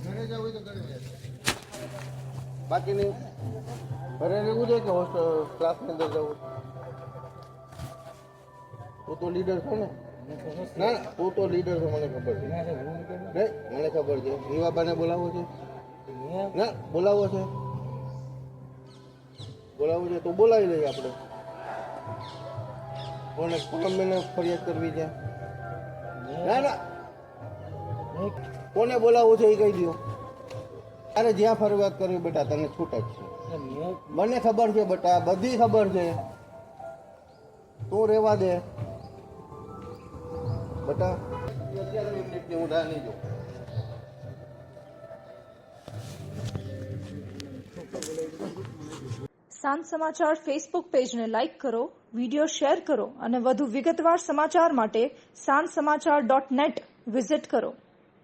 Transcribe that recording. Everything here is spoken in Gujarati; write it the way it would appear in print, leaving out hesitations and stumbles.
ઘરે જવું હોય તો ઘરે બાકી નહીં ઘરે રહેવું છે કે હોસ્ટેલ ક્લાસની અંદર જવું તું તો લીડર છો ને ના તું તો લીડર છો મને ખબર છે નહીં મને ખબર છે રીવાબાને બોલાવો છે ના બોલાવો છે તો બોલાવી લઈએ આપણે કોને પૂનમને ફરિયાદ કરવી છે ના કોને બોલાવવું છે એ કહી દો અરે જ્યાં ફરિયાદ કરવી બેટા તને છૂટ જ છે મને ખબર છે બેટા બધી ખબર છે તું રહેવા દે બેટા હું રાહ નહીં જોઉં સાંજ સમાચાર ફેસબુક પેજને લાઇક કરો, વિડીયો શેર કરો અને વધુ વિગતવાર સમાચાર માટે sanssamachar.net વિઝિટ કરો.